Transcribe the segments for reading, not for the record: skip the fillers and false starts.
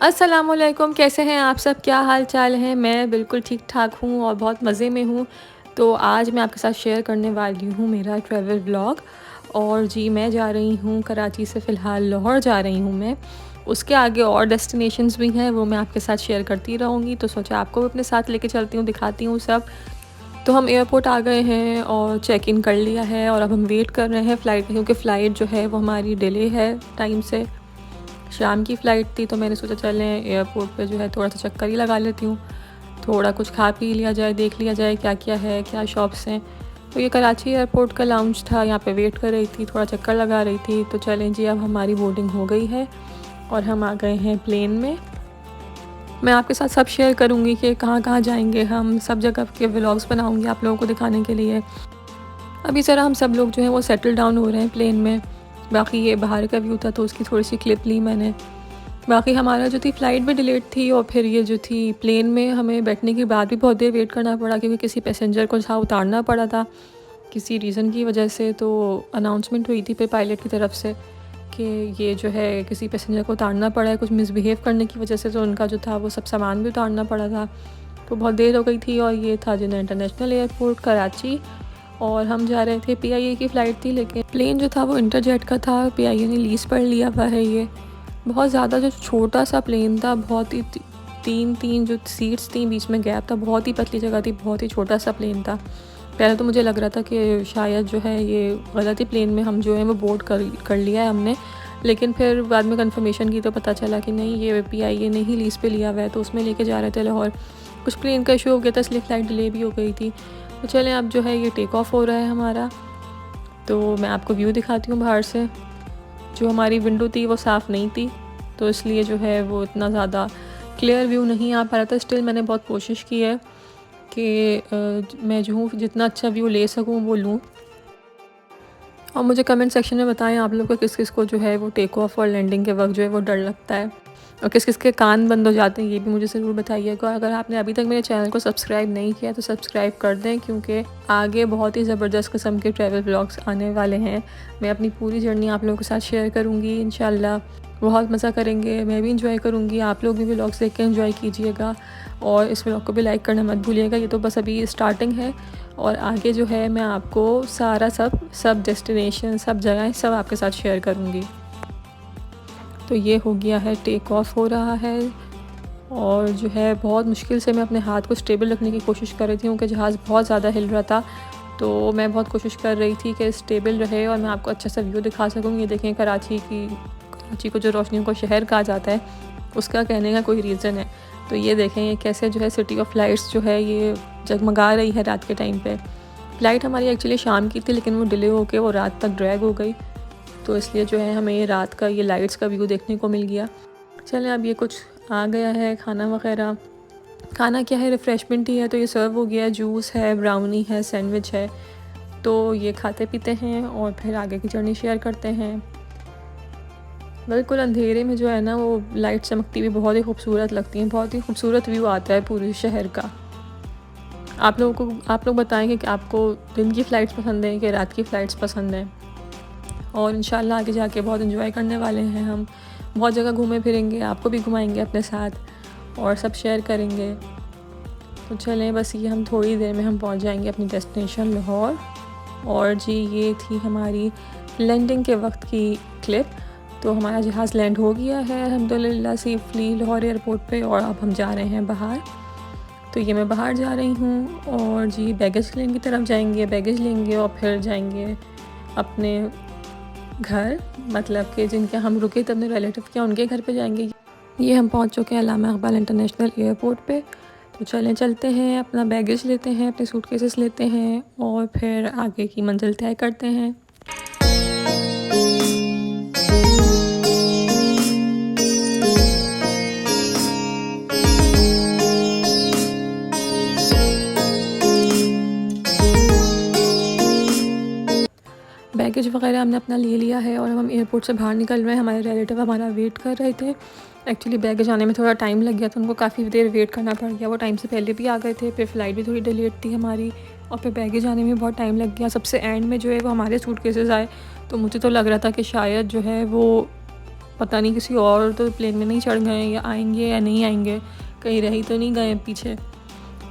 अस्सलामुअलैकुम, कैसे हैं आप सब? क्या हाल चाल है? मैं बिल्कुल ठीक ठाक हूँ और बहुत मज़े में हूँ। तो आज मैं आपके साथ शेयर करने वाली हूँ मेरा ट्रैवल व्लॉग। और जी, मैं जा रही हूँ कराची से, फ़िलहाल लाहौर जा रही हूँ मैं। उसके आगे और डेस्टिनेशंस भी हैं, वो मैं आपके साथ शेयर करती रहूँगी। तो सोचा आपको भी अपने साथ लेके चलती हूँ, दिखाती हूँ सब। तो हम एयरपोर्ट आ गए हैं और चेक इन कर लिया है और अब हम वेट कर रहे हैं फ़्लाइट की, क्योंकि फ़्लाइट जो है वो हमारी डिले है टाइम से। शाम की फ़्लाइट थी, तो मैंने सोचा चलें एयरपोर्ट पे जो है थोड़ा सा चक्कर ही लगा लेती हूँ। थोड़ा कुछ खा पी लिया जाए, देख लिया जाए क्या क्या है, क्या शॉप्स हैं। तो ये कराची एयरपोर्ट का लाउंज था, यहाँ पे वेट कर रही थी, थोड़ा चक्कर लगा रही थी। तो चलें जी, अब हमारी बोर्डिंग हो गई है और हम आ गए हैं प्लेन में। मैं आपके साथ सब शेयर करूँगी कि कहाँ कहाँ जाएंगे हम, सब जगह के व्लॉग्स बनाऊँगी आप लोगों को दिखाने के लिए। अभी ज़रा हम सब लोग जो हैं वो सेटल डाउन हो रहे हैं प्लेन में। बाकी ये बाहर का व्यू था तो उसकी थोड़ी सी क्लिप ली मैंने। बाकी हमारा जो थी फ़्लाइट भी डिलेड थी और फिर ये जो थी प्लेन में हमें बैठने के बाद भी बहुत देर वेट करना पड़ा, क्योंकि किसी पैसेंजर को था उतारना पड़ा था किसी रीज़न की वजह से। तो अनाउंसमेंट हुई थी फिर पायलट की तरफ से कि ये जो है किसी पैसेंजर को उतारना पड़ा है कुछ मिसबिहेव करने की वजह से, तो उनका जो था वो सब सामान भी उतारना पड़ा था। तो बहुत देर हो गई थी और ये था जिन्ना इंटरनेशनल एयरपोर्ट कराची। और हम जा रहे थे, पीआईए की फ़्लाइट थी, लेकिन प्लेन जो था वो इंटरजेट का था, पीआईए ने लीज़ पर लिया हुआ है ये। बहुत ज़्यादा जो छोटा सा प्लेन था, बहुत ही तीन तीन जो सीट्स थी, बीच में गैप था, बहुत ही पतली जगह थी, बहुत ही छोटा सा प्लेन था। पहले तो मुझे लग रहा था कि शायद जो है ये गलत ही प्लेन में हम जो है वो बोर्ड कर लिया है हमने, लेकिन फिर बाद में कंफर्मेशन की तो पता चला कि नहीं, ये पीआईए ने ही लीज़ पे लिया हुआ है, तो उसमें लेके जा रहे थे लाहौर। कुछ प्लेन का इशू हो गया था, इसलिए फ़्लाइट डिले भी हो गई थी। तो चलें, अब जो है ये टेक ऑफ हो रहा है हमारा। तो मैं आपको व्यू दिखाती हूँ बाहर से। जो हमारी विंडो थी वो साफ़ नहीं थी, तो इसलिए जो है वो इतना ज़्यादा क्लियर व्यू नहीं आ पा रहा था। स्टिल मैंने बहुत कोशिश की है कि मैं जो हूँ जितना अच्छा व्यू ले सकूँ वो लूँ। और मुझे कमेंट सेक्शन में बताएं आप लोग को किस किस को जो है वो टेक ऑफ और लैंडिंग के वक्त जो है वो डर लगता है, और किस किस के कान बंद हो जाते हैं, ये भी मुझे ज़रूर बताइएगा। अगर आपने अभी तक मेरे चैनल को सब्सक्राइब नहीं किया तो सब्सक्राइब कर दें, क्योंकि आगे बहुत ही ज़बरदस्त किस्म के ट्रैवल व्लॉग्स आने वाले हैं। मैं अपनी पूरी जर्नी आप लोगों के साथ शेयर करूँगी इंशाल्लाह। बहुत मज़ा करेंगे, मैं भी इंजॉय करूँगी, आप लोग भी व्लॉग्स देख के इंजॉय कीजिएगा। और इस व्लॉग को भी लाइक करना मत भूलिएगा। ये तो बस अभी स्टार्टिंग है, और आगे जो है मैं आपको सारा सब डेस्टिनेशन, सब जगह, सब आपके साथ शेयर करूँगी। तो ये हो गया है, टेक ऑफ हो रहा है। और जो है बहुत मुश्किल से मैं अपने हाथ को स्टेबल रखने की कोशिश कर रही थी, क्योंकि जहाज़ बहुत ज़्यादा हिल रहा था। तो मैं बहुत कोशिश कर रही थी कि स्टेबल रहे और मैं आपको अच्छा सा व्यू दिखा सकूँ। ये देखें, कराची को जो रोशनियों का शहर कहा जाता है, उसका कहने का कोई रीज़न है। तो ये देखें, ये कैसे जो है सिटी ऑफ लाइट्स जो है ये जगमगा रही है रात के टाइम पे। फ़्लाइट हमारी एक्चुअली शाम की थी, लेकिन वो डिले होके वो रात तक ड्रैग हो गई, तो इसलिए जो है हमें ये रात का ये लाइट्स का व्यू देखने को मिल गया। चलें, अब ये कुछ आ गया है खाना वगैरह। खाना क्या है, रिफ़्रेशमेंट ही है, तो ये सर्व हो गया है। जूस है, ब्राउनी है, सैंडविच है। तो ये खाते पीते हैं और फिर आगे की जर्नी शेयर करते हैं। बिल्कुल अंधेरे में जो है ना वो लाइट चमकती हुई बहुत ही खूबसूरत लगती हैं, बहुत ही खूबसूरत व्यू आता है पूरे शहर का। आप लोग बताएंगे कि आपको दिन की फ़्लाइट्स पसंद है कि रात की फ़्लाइट्स पसंद हैं। और इंशाल्लाह आगे जाके बहुत एंजॉय करने वाले हैं हम। बहुत जगह घूमे फिरेंगे, आपको भी घुमाएंगे अपने साथ और सब शेयर करेंगे। तो चलें, बस ये हम थोड़ी देर में हम पहुंच जाएंगे अपनी डेस्टिनेशन लाहौर। और जी, ये थी हमारी लैंडिंग के वक्त की क्लिप। तो हमारा जहाज़ लैंड हो गया है अल्हम्दुलिल्लाह सेफली लाहौर एयरपोर्ट पे, और अब हम जा रहे हैं बाहर। तो ये मैं बाहर जा रही हूँ और जी बैगेज क्लेम की तरफ जाएंगे, बैगेज लेंगे और फिर जाएंगे अपने घर, मतलब कि जिनके हम रुके थे अपने रिलेटिव के, उनके घर पे जाएंगे। ये हम पहुँच चुके हैं अल्लामा इकबाल इंटरनेशनल एयरपोर्ट पे। तो चलते हैं, अपना बैगेज लेते हैं, अपने सूटकेसेस लेते हैं और फिर आगे की मंजिल तय करते हैं। बैगेज वगैरह हमने अपना ले लिया है और हम एयरपोर्ट से बाहर निकल रहे हैं। हमारे रिलेटिव हमारा वेट कर रहे थे। एक्चुअली बैगेज आने में थोड़ा टाइम लग गया था, उनको काफ़ी देर वेट करना पड़ गया। वो टाइम से पहले भी आ गए थे, फिर फ़्लाइट भी थोड़ी डिलेड थी हमारी, और फिर बैगेज आने में बहुत टाइम लग गया। सबसे एंड में जो है वो हमारे सूटकेसेस आए, तो मुझे तो लग रहा था कि शायद जो है वो पता नहीं किसी और तो प्लेन में नहीं चढ़ गए या आएंगे या नहीं आएंगे, कहीं रह ही तो नहीं गए पीछे।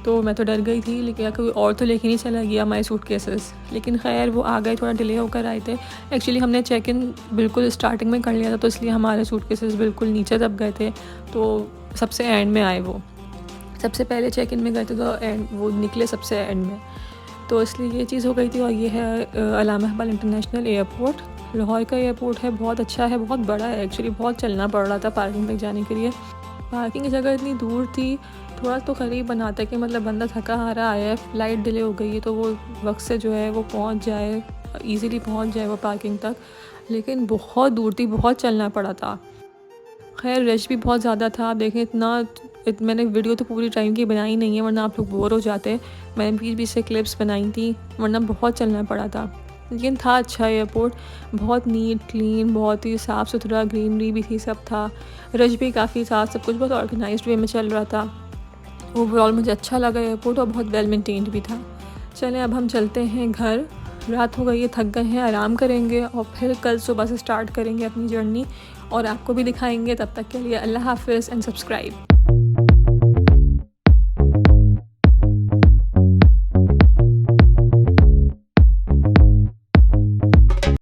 तो मैं तो डर गई थी, लेकिन कोई और तो लेके नहीं चला गया माय सूटकेसेस। लेकिन खैर वो आ गए, थोड़ा डिले होकर आए थे। एक्चुअली हमने चेक इन बिल्कुल स्टार्टिंग में कर लिया था, तो इसलिए हमारे सूटकेसेस बिल्कुल नीचे दब गए थे, तो सबसे एंड में आए वो। सबसे पहले चेक इन में गए थे तो एंड वो निकले सबसे एंड में, तो इसलिए ये चीज़ हो गई थी। और ये है अल्लामा इकबाल इंटरनेशनल एयरपोर्ट। लाहौर का एयरपोर्ट है, बहुत अच्छा है, बहुत बड़ा है। एक्चुअली बहुत चलना पड़ रहा था पार्किंग तक जाने के लिए। पार्किंग की जगह इतनी दूर थी, थोड़ा तो करीब बनाता कि मतलब बंदा थका हारा आया है, फ़्लाइट डिले हो गई है, तो वो वक्त से जो है वो पहुंच जाए, इजीली पहुंच जाए वो पार्किंग तक। लेकिन बहुत दूर थी, बहुत चलना पड़ा था। खैर रश भी बहुत ज़्यादा था। आप देखें मैंने वीडियो तो पूरी टाइम की बनाई नहीं है, वरना आप लोग बोर हो जाते। मैंने बीच बीच से क्लिप्स बनाई थी, वरना बहुत चलना पड़ा था। लेकिन था अच्छा एयरपोर्ट, बहुत नीट क्लीन, बहुत ही साफ़ सुथरा, ग्रीनरी भी थी, सब था। रश भी काफ़ी था, सब कुछ बहुत ऑर्गेनाइज्ड वे में चल रहा था। ओवरऑल मुझे अच्छा लगा एयरपोर्ट, और बहुत वेल मेंटेन्ड भी था। चलें अब हम चलते हैं घर, रात हो गई है, थक गए हैं, आराम करेंगे और फिर कल सुबह से स्टार्ट करेंगे अपनी जर्नी और आपको भी दिखाएंगे। तब तक के लिए अल्लाह हाफ़िज़ एंड सब्सक्राइब।